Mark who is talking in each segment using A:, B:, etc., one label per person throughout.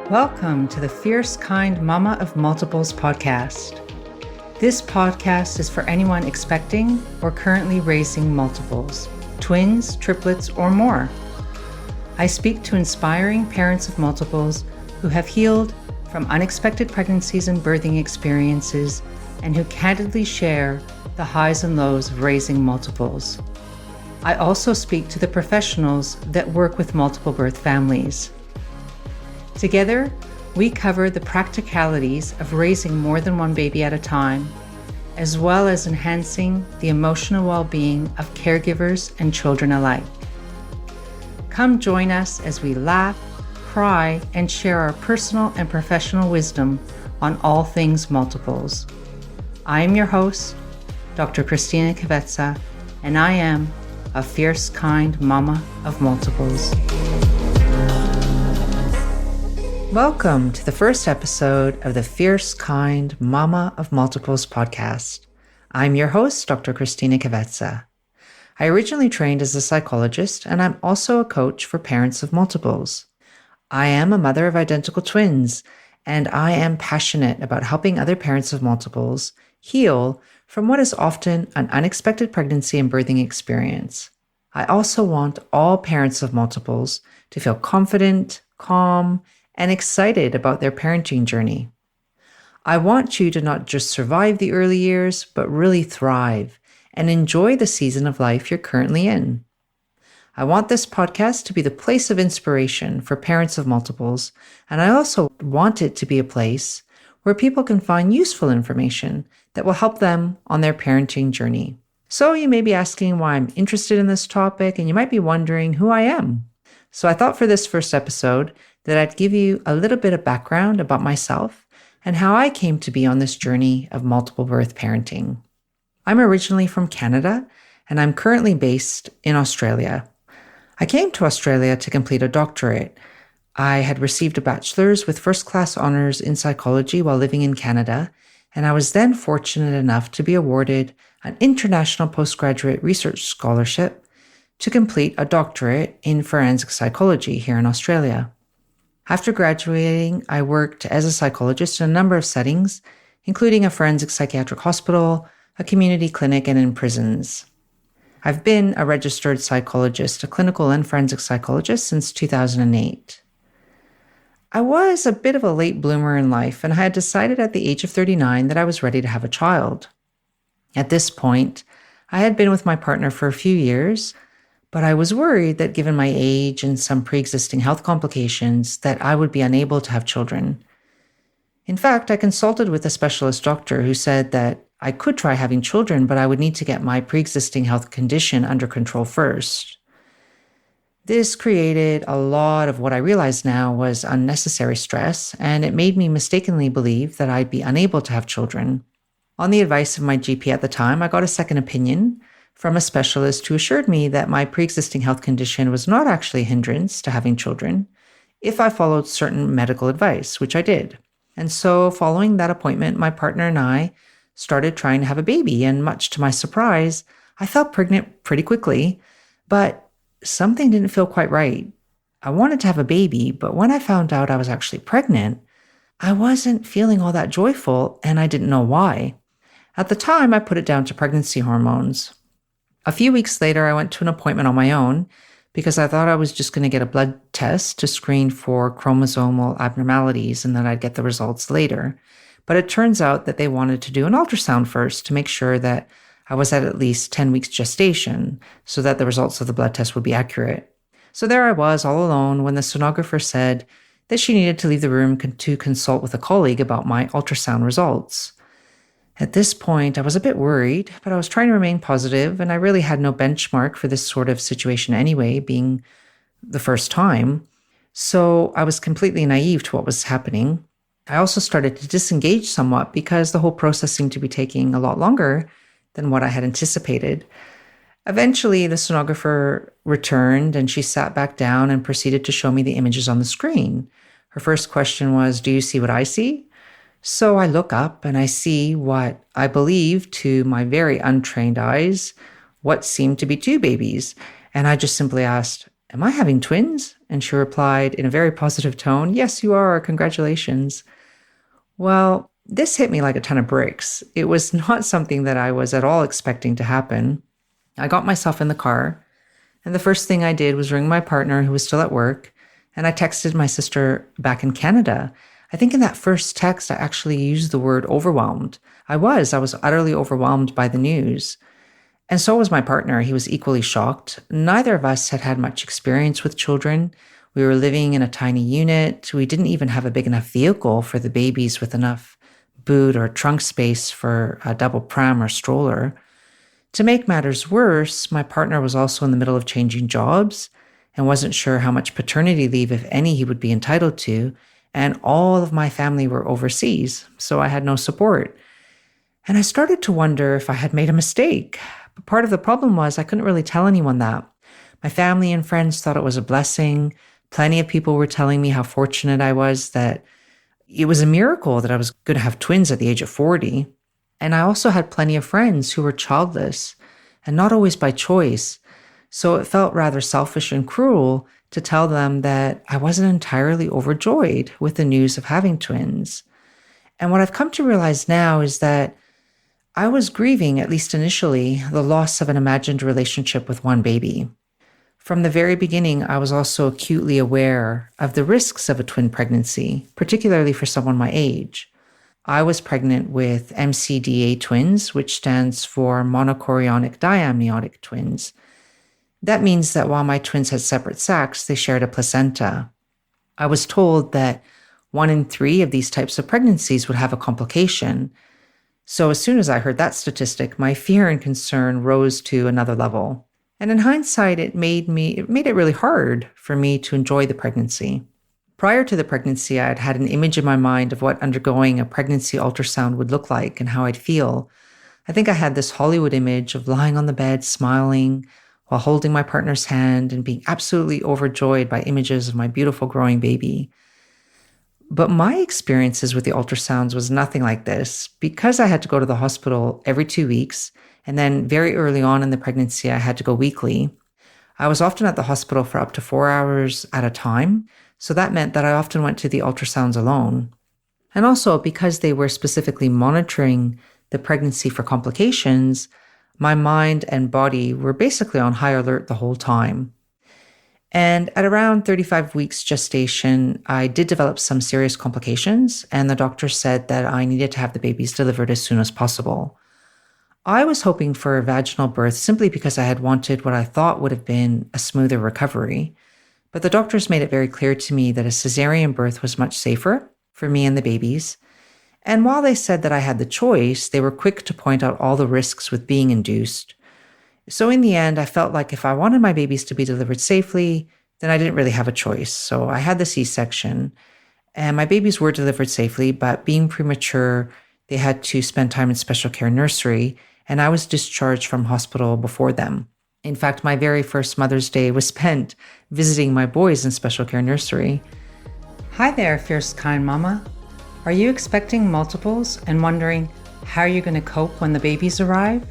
A: Welcome to the Fierce Kind Mama of Multiples podcast. This podcast is for anyone expecting or currently raising multiples, twins, triplets, or more. I speak to inspiring parents of multiples who have healed from unexpected pregnancies and birthing experiences and who candidly share the highs and lows of raising multiples. I also speak to the professionals that work with multiple birth families. Together, we cover the practicalities of raising more than one baby at a time, as well as enhancing the emotional well-being of caregivers and children alike. Come join us as we laugh, cry, and share our personal and professional wisdom on all things multiples. I am your host, Dr. Cristina Cavezza, and I am a fierce kind mama of multiples. Welcome to the first episode of the Fierce Kind Mama of Multiples podcast. I'm your host, Dr. Cristina Cavezza. I originally trained as a psychologist, and I'm also a coach for parents of multiples. I am a mother of identical twins, and I am passionate about helping other parents of multiples heal from what is often an unexpected pregnancy and birthing experience. I also want all parents of multiples to feel confident, calm, and excited about their parenting journey. I want you to not just survive the early years, but really thrive and enjoy the season of life you're currently in. I want this podcast to be the place of inspiration for parents of multiples, and I also want it to be a place where people can find useful information that will help them on their parenting journey. So you may be asking why I'm interested in this topic, and you might be wondering who I am. So I thought for this first episode that I'd give you a little bit of background about myself and how I came to be on this journey of multiple birth parenting. I'm originally from Canada, and I'm currently based in Australia. I came to Australia to complete a doctorate. I had received a bachelor's with first-class honors in psychology while living in Canada, and I was then fortunate enough to be awarded an international postgraduate research scholarship to complete a doctorate in forensic psychology here in Australia. After graduating, I worked as a psychologist in a number of settings, including a forensic psychiatric hospital, a community clinic, and in prisons. I've been a registered psychologist, a clinical and forensic psychologist since 2008. I was a bit of a late bloomer in life, and I had decided at the age of 39 that I was ready to have a child. At this point, I had been with my partner for a few years, but I was worried that given my age and some pre-existing health complications, that I would be unable to have children. In fact, I consulted with a specialist doctor who said that I could try having children, but I would need to get my pre-existing health condition under control first. This created a lot of what I realize now was unnecessary stress, and it made me mistakenly believe that I'd be unable to have children. On the advice of my GP at the time, I got a second opinion from a specialist who assured me that my pre-existing health condition was not actually a hindrance to having children if I followed certain medical advice, which I did. And so following that appointment, my partner and I started trying to have a baby, and much to my surprise, I felt pregnant pretty quickly, but something didn't feel quite right. I wanted to have a baby, but when I found out I was actually pregnant, I wasn't feeling all that joyful, and I didn't know why. At the time, I put it down to pregnancy hormones. A few weeks later, I went to an appointment on my own because I thought I was just going to get a blood test to screen for chromosomal abnormalities and that I'd get the results later. But it turns out that they wanted to do an ultrasound first to make sure that I was at least 10 weeks gestation so that the results of the blood test would be accurate. So there I was all alone when the sonographer said that she needed to leave the room to consult with a colleague about my ultrasound results. At this point, I was a bit worried, but I was trying to remain positive, and I really had no benchmark for this sort of situation anyway, being the first time. So I was completely naive to what was happening. I also started to disengage somewhat because the whole process seemed to be taking a lot longer than what I had anticipated. Eventually, the sonographer returned, and she sat back down and proceeded to show me the images on the screen. Her first question was, "Do you see what I see?" So I look up and I see what I believe to my very untrained eyes, what seemed to be two babies. And I just simply asked, "Am I having twins?" And she replied in a very positive tone, "Yes, you are. Congratulations." Well, this hit me like a ton of bricks. It was not something that I was at all expecting to happen. I got myself in the car, and the first thing I did was ring my partner, who was still at work, and I texted my sister back in Canada. I think in that first text, I actually used the word overwhelmed. I was utterly overwhelmed by the news. And so was my partner. He was equally shocked. Neither of us had had much experience with children. We were living in a tiny unit. We didn't even have a big enough vehicle for the babies with enough boot or trunk space for a double pram or stroller. To make matters worse, my partner was also in the middle of changing jobs and wasn't sure how much paternity leave, if any, he would be entitled to. And all of my family were overseas, so I had no support. And I started to wonder if I had made a mistake. But part of the problem was I couldn't really tell anyone that. My family and friends thought it was a blessing. Plenty of people were telling me how fortunate I was, that it was a miracle that I was going to have twins at the age of 40. And I also had plenty of friends who were childless, and not always by choice. So it felt rather selfish and cruel to tell them that I wasn't entirely overjoyed with the news of having twins. And what I've come to realize now is that I was grieving, at least initially, the loss of an imagined relationship with one baby. From the very beginning, I was also acutely aware of the risks of a twin pregnancy, particularly for someone my age. I was pregnant with MCDA twins, which stands for monochorionic diamniotic twins. That means that while my twins had separate sacs, they shared a placenta. I was told that 1 in 3 of these types of pregnancies would have a complication. So as soon as I heard that statistic, my fear and concern rose to another level. And in hindsight, it made it really hard for me to enjoy the pregnancy. Prior to the pregnancy, I had had an image in my mind of what undergoing a pregnancy ultrasound would look like and how I'd feel. I think I had this Hollywood image of lying on the bed, smiling, while holding my partner's hand and being absolutely overjoyed by images of my beautiful growing baby. But my experiences with the ultrasounds was nothing like this. Because I had to go to the hospital every 2 weeks, and then very early on in the pregnancy, I had to go weekly. I was often at the hospital for up to 4 hours at a time, so that meant that I often went to the ultrasounds alone. And also, because they were specifically monitoring the pregnancy for complications, my mind and body were basically on high alert the whole time. And at around 35 weeks gestation, I did develop some serious complications, and the doctor said that I needed to have the babies delivered as soon as possible. I was hoping for a vaginal birth simply because I had wanted what I thought would have been a smoother recovery. But the doctors made it very clear to me that a cesarean birth was much safer for me and the babies. And while they said that I had the choice, they were quick to point out all the risks with being induced. So in the end, I felt like if I wanted my babies to be delivered safely, then I didn't really have a choice. So I had the C-section, and my babies were delivered safely, but being premature, they had to spend time in special care nursery, and I was discharged from hospital before them. In fact, my very first Mother's Day was spent visiting my boys in special care nursery. Hi there, fierce kind mama. Are you expecting multiples and wondering how you're going to cope when the babies arrive?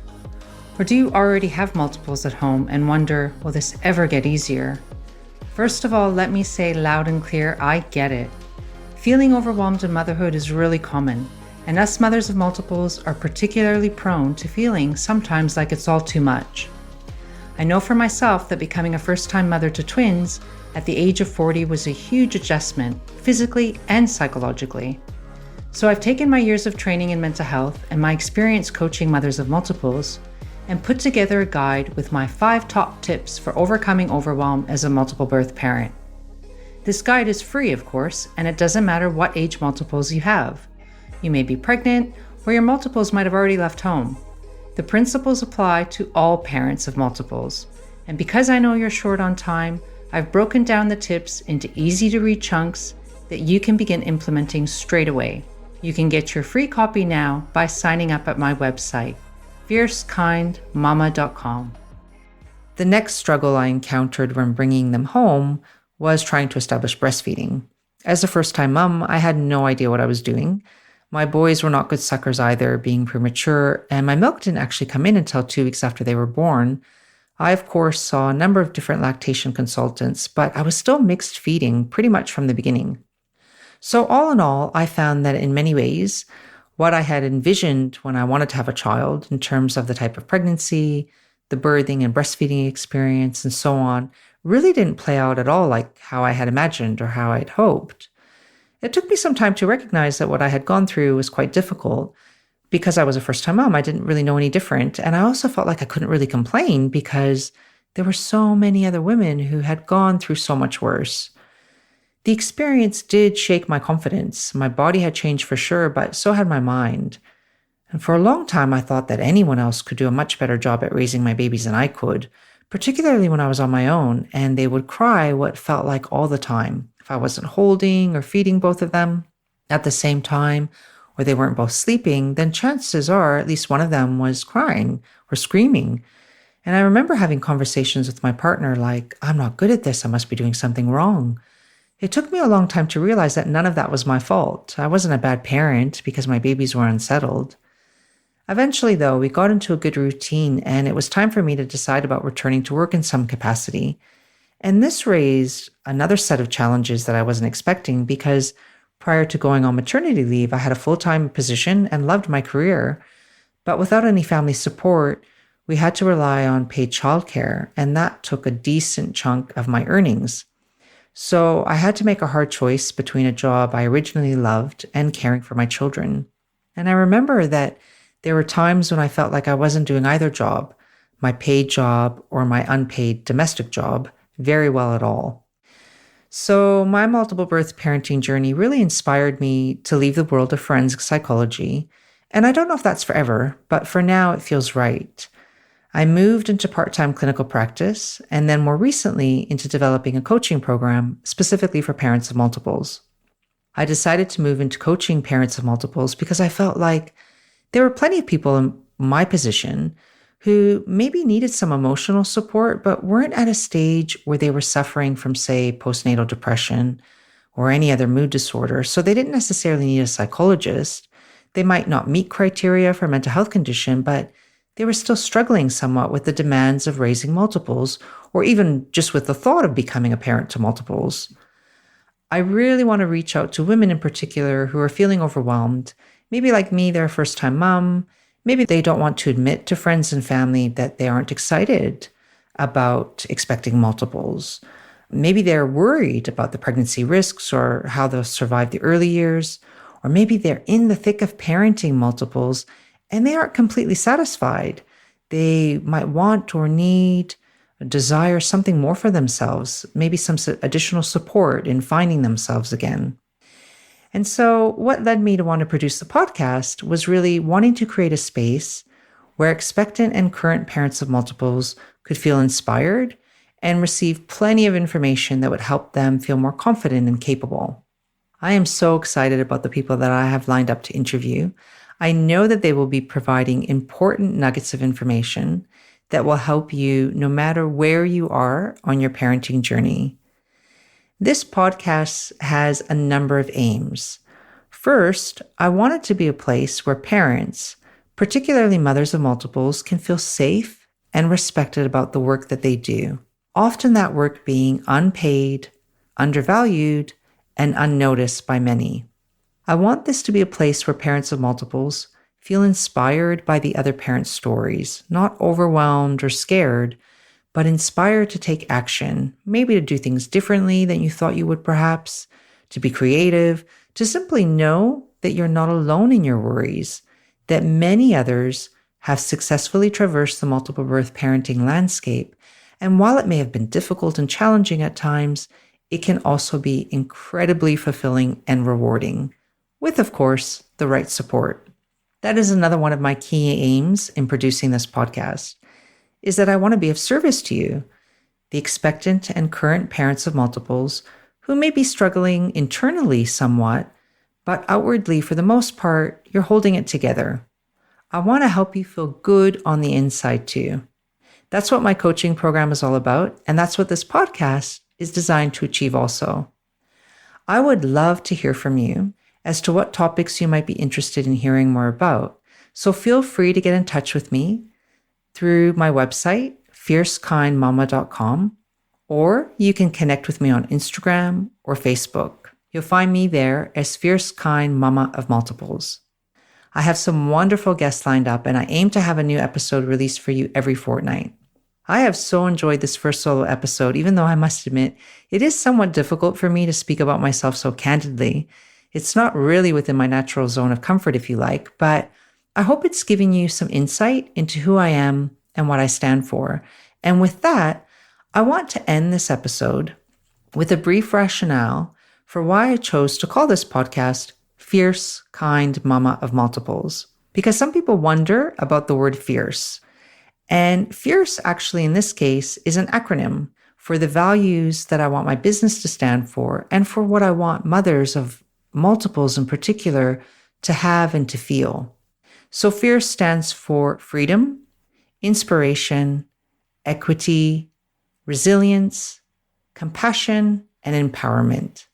A: Or do you already have multiples at home and wonder, will this ever get easier? First of all, let me say loud and clear, I get it. Feeling overwhelmed in motherhood is really common, and us mothers of multiples are particularly prone to feeling sometimes like it's all too much. I know for myself that becoming a first-time mother to twins at the age of 40 was a huge adjustment, physically and psychologically. So I've taken my years of training in mental health and my experience coaching mothers of multiples and put together a guide with my 5 top tips for overcoming overwhelm as a multiple birth parent. This guide is free, of course, and it doesn't matter what age multiples you have. You may be pregnant, or your multiples might have already left home. The principles apply to all parents of multiples. And because I know you're short on time, I've broken down the tips into easy-to-read chunks that you can begin implementing straight away. You can get your free copy now by signing up at my website, fiercekindmama.com. The next struggle I encountered when bringing them home was trying to establish breastfeeding. As a first-time mom, I had no idea what I was doing. My boys were not good suckers either, being premature, and my milk didn't actually come in until 2 weeks after they were born. I, of course, saw a number of different lactation consultants, but I was still mixed feeding pretty much from the beginning. So, all in all, I found that in many ways, what I had envisioned when I wanted to have a child in terms of the type of pregnancy, the birthing and breastfeeding experience, and so on, really didn't play out at all like how I had imagined or how I'd hoped. It took me some time to recognize that what I had gone through was quite difficult. Because I was a first time mom, I didn't really know any different. And I also felt like I couldn't really complain because there were so many other women who had gone through so much worse. The experience did shake my confidence. My body had changed for sure, but so had my mind. And for a long time, I thought that anyone else could do a much better job at raising my babies than I could, particularly when I was on my own and they would cry what felt like all the time if I wasn't holding or feeding both of them at the same time, or they weren't both sleeping, then chances are at least one of them was crying or screaming. And I remember having conversations with my partner like, I'm not good at this. I must be doing something wrong. It took me a long time to realize that none of that was my fault. I wasn't a bad parent because my babies were unsettled. Eventually, though, we got into a good routine and it was time for me to decide about returning to work in some capacity. And this raised another set of challenges that I wasn't expecting because prior to going on maternity leave, I had a full-time position and loved my career. But without any family support, we had to rely on paid childcare, and that took a decent chunk of my earnings. So I had to make a hard choice between a job I originally loved and caring for my children. And I remember that there were times when I felt like I wasn't doing either job, my paid job or my unpaid domestic job, very well at all. So my multiple birth parenting journey really inspired me to leave the world of forensic psychology. And I don't know if that's forever, but for now it feels right. I moved into part-time clinical practice and then more recently into developing a coaching program specifically for parents of multiples. I decided to move into coaching parents of multiples because I felt like there were plenty of people in my position who maybe needed some emotional support, but weren't at a stage where they were suffering from, say, postnatal depression or any other mood disorder. So they didn't necessarily need a psychologist. They might not meet criteria for a mental health condition, but they were still struggling somewhat with the demands of raising multiples, or even just with the thought of becoming a parent to multiples. I really want to reach out to women in particular who are feeling overwhelmed. Maybe like me, they're a first-time mom. Maybe they don't want to admit to friends and family that they aren't excited about expecting multiples. Maybe they're worried about the pregnancy risks or how they'll survive the early years. Or maybe they're in the thick of parenting multiples and they aren't completely satisfied. They might want or need, desire something more for themselves, maybe some additional support in finding themselves again. And so what led me to want to produce the podcast was really wanting to create a space where expectant and current parents of multiples could feel inspired and receive plenty of information that would help them feel more confident and capable. I am so excited about the people that I have lined up to interview. I know that they will be providing important nuggets of information that will help you no matter where you are on your parenting journey. This podcast has a number of aims. First, I want it to be a place where parents, particularly mothers of multiples, can feel safe and respected about the work that they do. Often that work being unpaid, undervalued, and unnoticed by many. I want this to be a place where parents of multiples feel inspired by the other parents' stories, not overwhelmed or scared, but inspired to take action, maybe to do things differently than you thought you would perhaps, to be creative, to simply know that you're not alone in your worries, that many others have successfully traversed the multiple birth parenting landscape. And while it may have been difficult and challenging at times, it can also be incredibly fulfilling and rewarding, with, of course, the right support. That is another one of my key aims in producing this podcast, is that I want to be of service to you, the expectant and current parents of multiples who may be struggling internally somewhat, but outwardly, for the most part, you're holding it together. I want to help you feel good on the inside too. That's what my coaching program is all about, and that's what this podcast is designed to achieve also. I would love to hear from you as to what topics you might be interested in hearing more about. So feel free to get in touch with me through my website, fiercekindmama.com, or you can connect with me on Instagram or Facebook. You'll find me there as Fierce Kind Mama of Multiples. I have some wonderful guests lined up, and I aim to have a new episode released for you every fortnight. I have so enjoyed this first solo episode, even though I must admit it is somewhat difficult for me to speak about myself so candidly. It's not really within my natural zone of comfort, if you like, but I hope it's giving you some insight into who I am and what I stand for. And with that, I want to end this episode with a brief rationale for why I chose to call this podcast Fierce Kind Mama of Multiples, because some people wonder about the word fierce. And fierce, actually, in this case, is an acronym for the values that I want my business to stand for and for what I want mothers of multiples in particular to have and to feel. So fierce stands for freedom, inspiration, equity, resilience, compassion, and empowerment.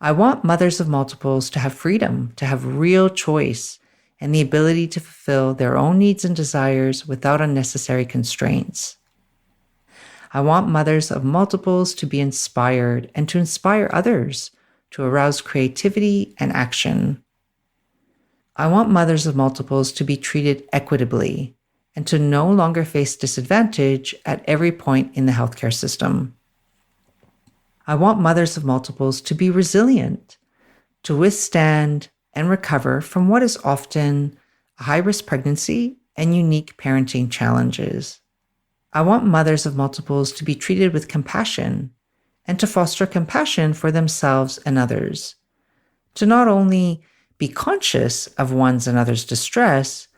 A: I want mothers of multiples to have freedom, to have real choice, and the ability to fulfill their own needs and desires without unnecessary constraints. I want mothers of multiples to be inspired and to inspire others to arouse creativity and action. I want mothers of multiples to be treated equitably and to no longer face disadvantage at every point in the healthcare system. I want mothers of multiples to be resilient, to withstand and recover from what is often a high-risk pregnancy and unique parenting challenges. I want mothers of multiples to be treated with compassion and to foster compassion for themselves and others, to not only be conscious of one's and others' distress,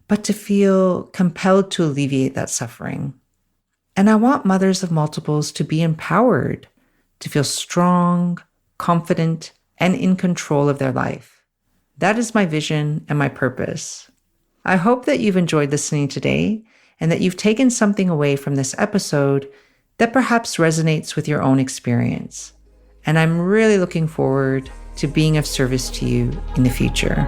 A: but to feel compelled to alleviate that suffering. And I want mothers of multiples to be empowered, to feel strong, confident, and in control of their life. That is my vision and my purpose. I hope that you've enjoyed listening today and that you've taken something away from this episode that perhaps resonates with your own experience. And I'm really looking forward to being of service to you in the future.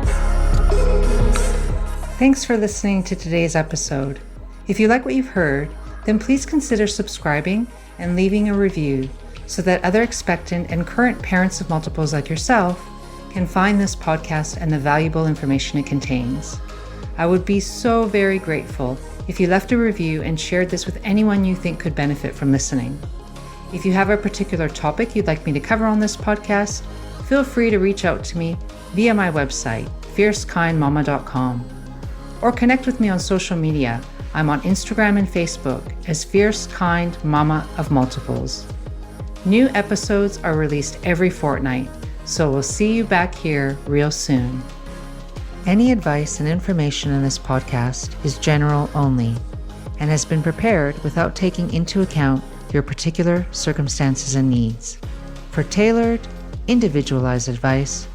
A: Thanks for listening to today's episode. If you like what you've heard, then please consider subscribing and leaving a review so that other expectant and current parents of multiples like yourself can find this podcast and the valuable information it contains. I would be so very grateful if you left a review and shared this with anyone you think could benefit from listening. If you have a particular topic you'd like me to cover on this podcast, feel free to reach out to me via my website, fiercekindmama.com, or connect with me on social media. I'm on Instagram and Facebook as Fierce Kind Mama of Multiples. New episodes are released every fortnight, so we'll see you back here real soon. Any advice and information in this podcast is general only and has been prepared without taking into account your particular circumstances and needs. For tailored, individualized advice,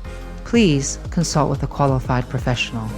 A: please consult with a qualified professional.